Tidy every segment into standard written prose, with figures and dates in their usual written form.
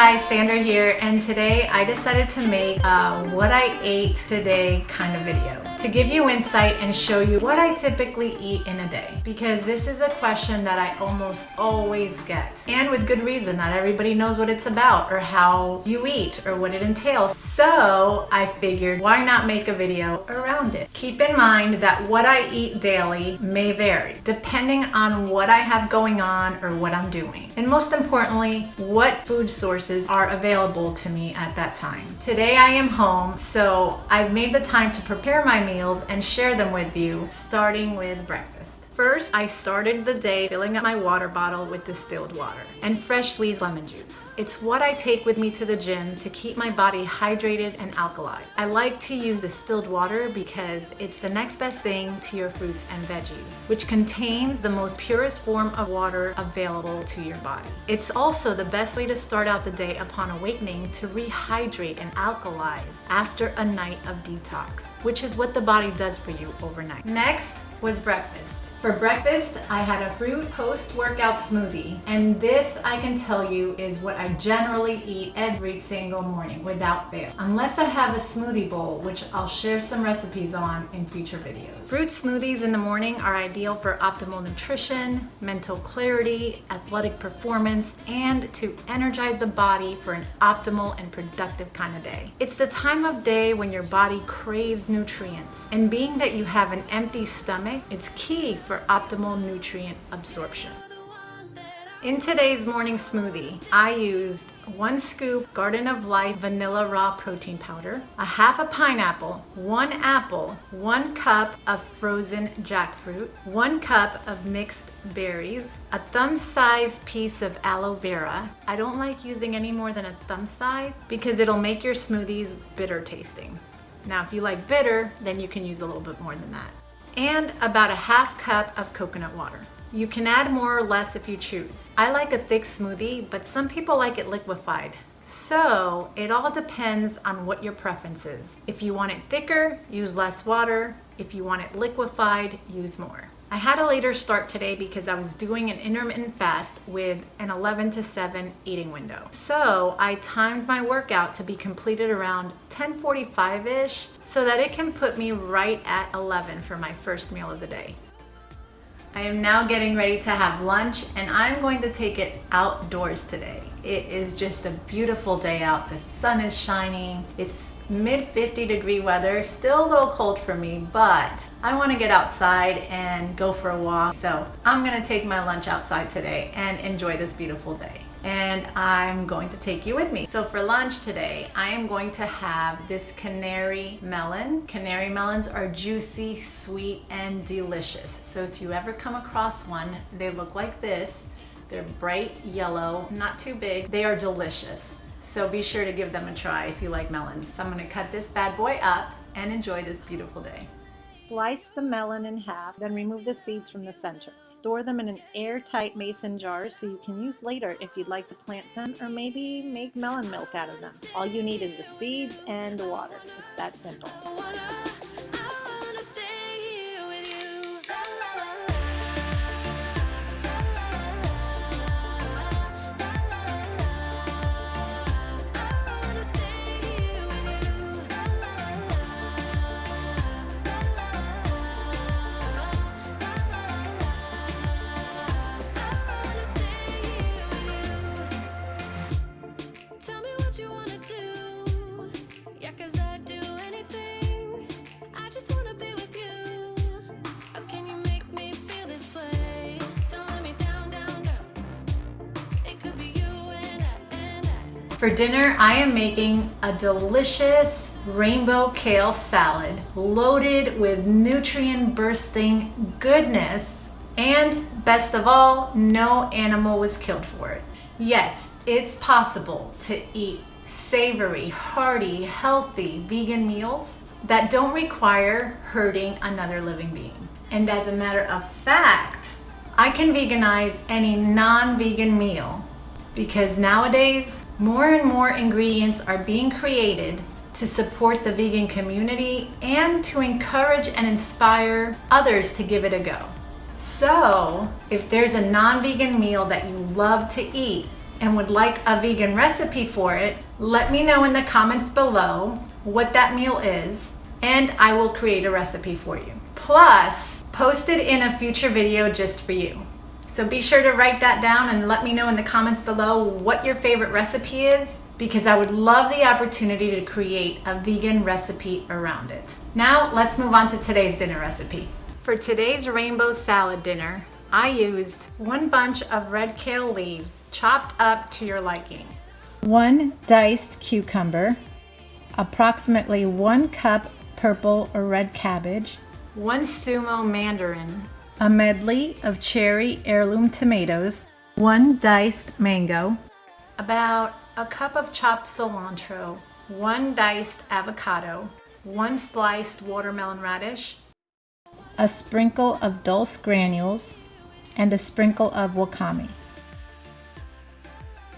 guys, Sandra here, and today I decided to make a what I ate today kind of video to give you insight and show you what I typically eat in a day, because this is a question that I almost always get, and with good reason. Not everybody knows what it's about or how you eat or what it entails. So I figured, why not make a video around it? Keep in mind that what I eat daily may vary depending on what I have going on or what I'm doing, and most importantly, what food sources are available to me at that time. Today I am home, so I've made the time to prepare my meals and share them with you, starting with breakfast. First, I started the day filling up my water bottle with distilled water and fresh squeezed lemon juice. It's what I take with me to the gym to keep my body hydrated and alkaline. I like to use distilled water because it's the next best thing to your fruits and veggies, which contains the most purest form of water available to your body. It's also the best way to start out the day upon awakening to rehydrate and alkalize after a night of detox, which is what the body does for you overnight. Next was breakfast. For breakfast, I had a fruit post-workout smoothie, and this, I can tell you, is what I generally eat every single morning without fail, unless I have a smoothie bowl, which I'll share some recipes on in future videos. Fruit smoothies in the morning are ideal for optimal nutrition, mental clarity, athletic performance, and to energize the body for an optimal and productive kind of day. It's the time of day when your body craves nutrients, and being that you have an empty stomach, it's key for optimal nutrient absorption. In today's morning smoothie, I used 1 scoop Garden of Life vanilla raw protein powder, a half a pineapple, 1 apple, 1 cup of frozen jackfruit, 1 cup of mixed berries, a thumb-sized piece of aloe vera. I don't like using any more than a thumb size because it'll make your smoothies bitter tasting. Now, if you like bitter, then you can use a little bit more than that. And about a half cup of coconut water. You can add more or less if you choose. I like a thick smoothie, but some people like it liquefied. So it all depends on what your preference is. If you want it thicker, use less water. If you want it liquefied, use more. I had a later start today because I was doing an intermittent fast with an 11 to 7 eating window. So I timed my workout to be completed around 10:45-ish so that it can put me right at 11 for my first meal of the day. I am now getting ready to have lunch, and I'm going to take it outdoors today. It is just a beautiful day out. The sun is shining. It's mid 50-degree weather, still a little cold for me, but I want to get outside and go for a walk. So I'm going to take my lunch outside today and enjoy this beautiful day. And I'm going to take you with me. So for lunch today, I am going to have this canary melon. Canary melons are juicy, sweet, and delicious. So if you ever come across one, they look like this. They're bright yellow, not too big. They are delicious. So be sure to give them a try if you like melons. So I'm gonna cut this bad boy up and enjoy this beautiful day. Slice the melon in half, then remove the seeds from the center. Store them in an airtight mason jar so you can use later if you'd like to plant them or maybe make melon milk out of them. All you need is the seeds and the water. It's that simple. For dinner, I am making a delicious rainbow kale salad loaded with nutrient-bursting goodness, and best of all, no animal was killed for it. Yes, it's possible to eat savory, hearty, healthy vegan meals that don't require hurting another living being. And as a matter of fact, I can veganize any non-vegan meal because nowadays, more and more ingredients are being created to support the vegan community and to encourage and inspire others to give it a go. So, if there's a non-vegan meal that you love to eat and would like a vegan recipe for it, let me know in the comments below what that meal is, and I will create a recipe for you. Plus, post it in a future video just for you. So be sure to write that down and let me know in the comments below what your favorite recipe is, because I would love the opportunity to create a vegan recipe around it. Now, let's move on to today's dinner recipe. For today's rainbow salad dinner, I used 1 bunch of red kale leaves chopped up to your liking, 1 diced cucumber, approximately 1 cup purple or red cabbage, 1 sumo mandarin, a medley of cherry heirloom tomatoes, 1 diced mango, about a cup of chopped cilantro, 1 diced avocado, 1 sliced watermelon radish, a sprinkle of dulse granules, and a sprinkle of wakame.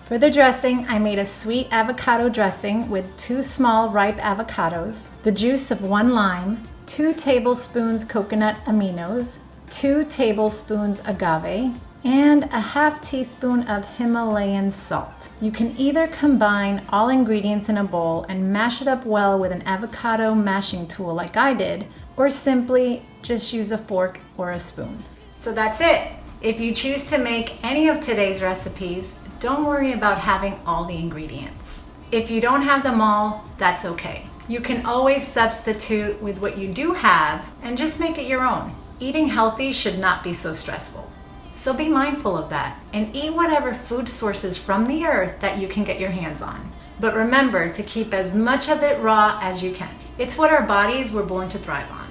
For the dressing, I made a sweet avocado dressing with 2 small ripe avocados, the juice of 1 lime, 2 tablespoons coconut aminos, 2 tablespoons agave, and a ½ teaspoon of Himalayan salt. You can either combine all ingredients in a bowl and mash it up well with an avocado mashing tool like I did, or simply just use a fork or a spoon. So that's it. If you choose to make any of today's recipes, don't worry about having all the ingredients. If you don't have them all, that's okay. You can always substitute with what you do have and just make it your own. Eating healthy should not be so stressful. So be mindful of that and eat whatever food sources from the earth that you can get your hands on. But remember to keep as much of it raw as you can. It's what our bodies were born to thrive on.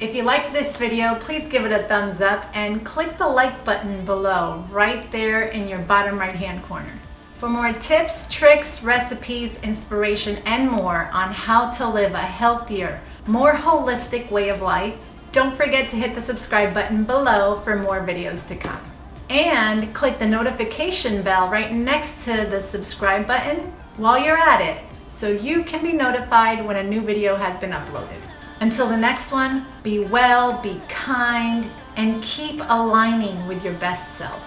If you liked this video, please give it a thumbs up and click the like button below, right there in your bottom right-hand corner. For more tips, tricks, recipes, inspiration, and more on how to live a healthier, more holistic way of life, don't forget to hit the subscribe button below for more videos to come. And click the notification bell right next to the subscribe button while you're at it, so you can be notified when a new video has been uploaded. Until the next one, be well, be kind, and keep aligning with your best self.